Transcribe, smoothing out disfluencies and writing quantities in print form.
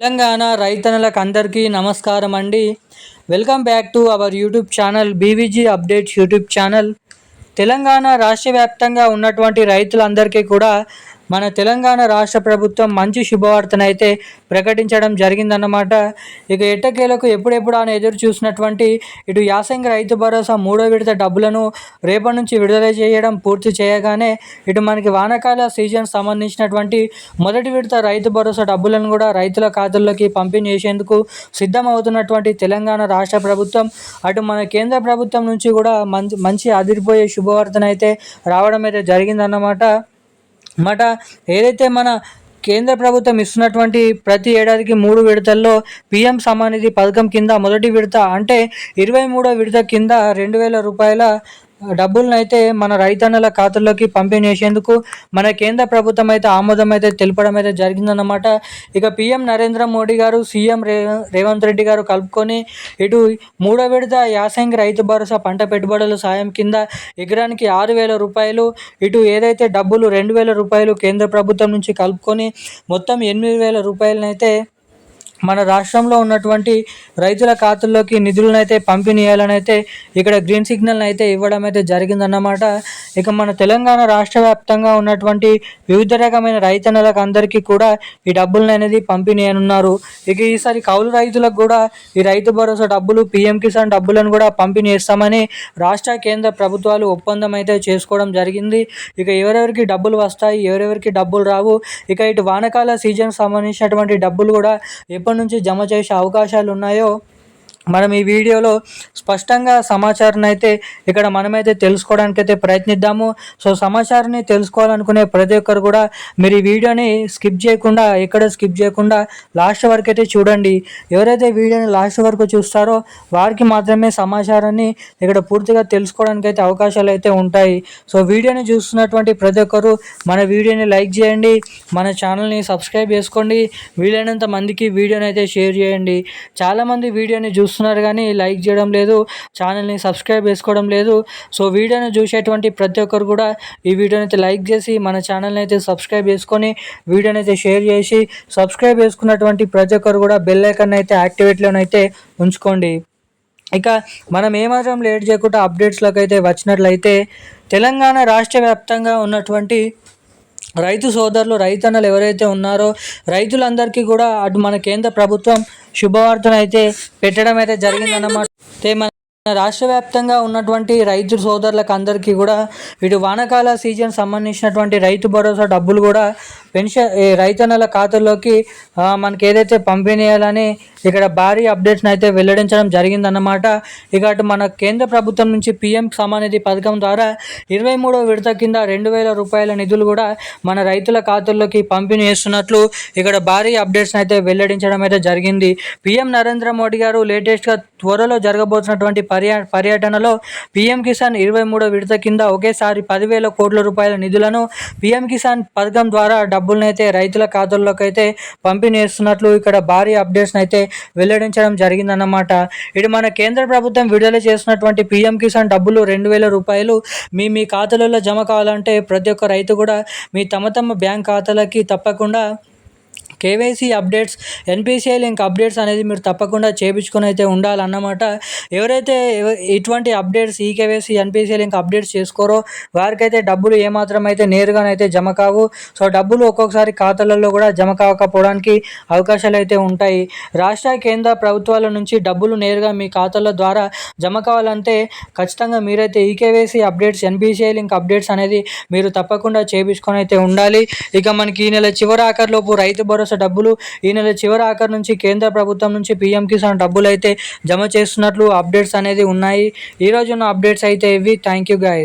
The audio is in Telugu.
తెలంగాణ రైతన్నలకు అందరికీ నమస్కారం అండి. Welcome back to our YouTube channel BVG updates YouTube channel. Telangana రాష్ట్ర వ్యాప్తంగా ఉన్నటువంటి రైతులందరికీ కూడా మన తెలంగాణ రాష్ట్ర ప్రభుత్వం మంచి శుభవార్తనైతే ప్రకటించడం జరిగిందన్నమాట. ఇక ఎట్టకేలకు ఎప్పుడెప్పుడు అని ఎదురు చూసినటువంటి ఇటు యాసంగి రైతు భరోసా మూడో విడత డబ్బులను రేపటి నుంచి విడుదల చేయడం పూర్తి చేయగానే ఇటు మనకి వానాకాల సీజన్ సంబంధించినటువంటి మొదటి విడత రైతు భరోసా డబ్బులను కూడా రైతుల ఖాతాల్లోకి పంపిణీ చేసేందుకు సిద్ధమవుతున్నటువంటి తెలంగాణ రాష్ట్ర ప్రభుత్వం అటు మన కేంద్ర ప్రభుత్వం నుంచి కూడా మంచి అదిరిపోయే శుభవార్తనైతే రావడం అయితే జరిగిందన్నమాట. ఏదైతే మన కేంద్ర ప్రభుత్వం ఇస్తున్నటువంటి ప్రతి ఏడాదికి 3 విడతల్లో పీఎం సమ్మాన్ నిధి పథకం కింద మొదటి విడత అంటే 23వ విడత కింద 2,000 రూపాయల డబ్బులను అయితే మన రైతన్నల ఖాతాల్లోకి పంపిణీ చేసేందుకు మన కేంద్ర ప్రభుత్వం అయితే ఆమోదం అయితే తెలపడం అయితే జరిగిందన్నమాట. ఇక పీఎం నరేంద్ర మోడీ గారు, సీఎం రేవంత్ రెడ్డి గారు కలుపుకొని ఇటు మూడో విడత యాసంగి రైతు భరోసా పంట పెట్టుబడుల సాయం కింద ఎకరానికి 6,000 రూపాయలు, ఇటు ఏదైతే డబ్బులు 2,000 రూపాయలు కేంద్ర ప్రభుత్వం నుంచి కలుపుకొని మొత్తం 8,000 రూపాయలనైతే మన రాష్ట్రంలో ఉన్నటువంటి రైతుల ఖాతాల్లోకి నిధులను అయితే పంపిణీ చేయాలని అయితే ఇక్కడ గ్రీన్ సిగ్నల్ అయితే ఇవ్వడం అయితే జరిగిందన్నమాట. ఇక మన తెలంగాణ రాష్ట్ర వ్యాప్తంగా ఉన్నటువంటి వివిధ రకమైన రైతన్నలకు అందరికీ కూడా ఈ డబ్బులను అనేది పంపిణీ చేయనున్నారు. ఇక ఈసారి కౌలు రైతులకు కూడా ఈ రైతు భరోసా డబ్బులు, పీఎం కిసాన్ డబ్బులను కూడా పంపిణీ చేస్తామని రాష్ట్ర కేంద్ర ప్రభుత్వాలు ఒప్పందం అయితే చేసుకోవడం జరిగింది. ఇక ఎవరెవరికి డబ్బులు వస్తాయి, ఎవరెవరికి డబ్బులు రావు, ఇక ఇటు వానాకాల సీజన్ సంబంధించినటువంటి డబ్బులు కూడా ఎప్పటి నుంచి జమ చేసే అవకాశాలు ఉన్నాయో మనం ఈ వీడియోలో స్పష్టంగా సమాచారాన్ని అయితే ఇక్కడ మనమైతే తెలుసుకోవడానికి అయితే ప్రయత్నిద్దాము. సో సమాచారాన్ని తెలుసుకోవాలనుకునే ప్రతి ఒక్కరు కూడా మీరు ఈ వీడియోని స్కిప్ చేయకుండా లాస్ట్ వరకు అయితే చూడండి. ఎవరైతే వీడియోని లాస్ట్ వరకు చూస్తారో వారికి మాత్రమే సమాచారాన్ని ఇక్కడ పూర్తిగా తెలుసుకోవడానికి అయితే అవకాశాలు అయితే ఉంటాయి. సో వీడియోని చూస్తున్నటువంటి ప్రతి ఒక్కరు మన వీడియోని లైక్ చేయండి, మన ఛానల్ని సబ్స్క్రైబ్ చేసుకోండి, వీలైనంత మందికి వీడియోని అయితే షేర్ చేయండి. చాలామంది వీడియోని చూస్తున్నారు కానీ లైక్ చేయడం లేదు, ఛానల్ని సబ్స్క్రైబ్ చేసుకోవడం లేదు. సో వీడియోని చూసేటువంటి ప్రతి ఒక్కరు కూడా ఈ వీడియోని అయితే లైక్ చేసి మన ఛానల్ని అయితే సబ్స్క్రైబ్ చేసుకొని వీడియోని అయితే షేర్ చేసి సబ్స్క్రైబ్ చేసుకున్నటువంటి ప్రతి ఒక్కరు కూడా బెల్ ఐకాన్ అయితే యాక్టివేట్లోనైతే ఉంచుకోండి. ఇక మనం ఏమాత్రం లేట్ చేయకుండా అప్డేట్స్లోకి అయితే వచ్చినట్లయితే తెలంగాణ రాష్ట్ర వ్యాప్తంగా ఉన్నటువంటి రైతు సోదరులు, రైతన్నలు ఎవరైతే ఉన్నారో రైతులందరికీ కూడా అటు మన కేంద్ర ప్రభుత్వం శుభవార్తను అయితే పెట్టడం అయితే జరిగిందన్నమాట. మన రాష్ట్ర వ్యాప్తంగా ఉన్నటువంటి రైతు సోదరులకు అందరికీ కూడా ఇటు వానాకాల సీజన్ సంబంధించినటువంటి రైతు భరోసా డబ్బులు కూడా రైతన్నల ఖాతాల్లోకి మనకి ఏదైతే పంపిణీ చేయాలని ఇక్కడ భారీ అప్డేట్స్ని అయితే వెల్లడించడం జరిగిందన్నమాట. ఇక అటు మన కేంద్ర ప్రభుత్వం నుంచి పీఎం సమ్మాన్ నిధి పథకం ద్వారా 23వ విడత కింద 2,000 రూపాయల నిధులు కూడా మన రైతుల ఖాతాల్లోకి పంపిణీ చేస్తున్నట్లు ఇక్కడ భారీ అప్డేట్స్ని అయితే వెల్లడించడం అయితే జరిగింది. పీఎం నరేంద్ర మోడీ గారు లేటెస్ట్గా త్వరలో జరగబోతున్నటువంటి పర్యటనలో పీఎం కిసాన్ 23వ విడత కింద ఒకేసారి 10,000 కోట్ల రూపాయల నిధులను పీఎం కిసాన్ పథకం ద్వారా డబ్బులను అయితే రైతుల ఖాతాల్లోకి అయితే పంపిణీ చేస్తున్నట్లు ఇక్కడ భారీ అప్డేట్స్ అయితే వెల్లడించడం జరిగిందన్నమాట. ఇటు మన కేంద్ర ప్రభుత్వం విడుదల చేసినటువంటి పీఎం కిసాన్ డబ్బులు 2,000 రూపాయలు మీ ఖాతాలలో జమ కావాలంటే ప్రతి ఒక్క రైతు కూడా మీ తమ బ్యాంక్ ఖాతాలకి తప్పకుండా KYC updates, NPCI link updates అనేది మీరు తప్పకుండా చేయించుకొని అయితే ఉండాలన్నమాట. ఎవరైతే ఇటువంటి updates, eKYC, NPCI link updates చేసుకోరో వారికైతే డబ్బులు ఏమాత్రం అయితే నేరుగానైతే జమ కావు. సో డబ్బులు ఒక్కొక్కసారి ఖాతాలలో కూడా జమ కాకపోవడానికి అవకాశాలు అయితే ఉంటాయి. రాష్ట్ర కేంద్ర ప్రభుత్వాల నుంచి డబ్బులు నేరుగా మీ ఖాతాల ద్వారా జమ కావాలంటే ఖచ్చితంగా మీరైతే eKYC updates, NPCI link updates అనేది మీరు తప్పకుండా చేయించుకొని అయితే ఉండాలి. ఇక మనకి ఈ నెల చివరి ఆఖరిలోపు రైతు భరోసా డబ్బులు, ఈ నెల చివరి ఆఖరి నుంచి కేంద్ర ప్రభుత్వం నుంచి పీఎం కిసాన్ డబ్బులు అయితే జమ చేస్తున్నట్లు అప్డేట్స్ అనేది ఉన్నాయి. ఈ రోజున్న అప్డేట్స్ అయితే ఇవి. Thank you guys.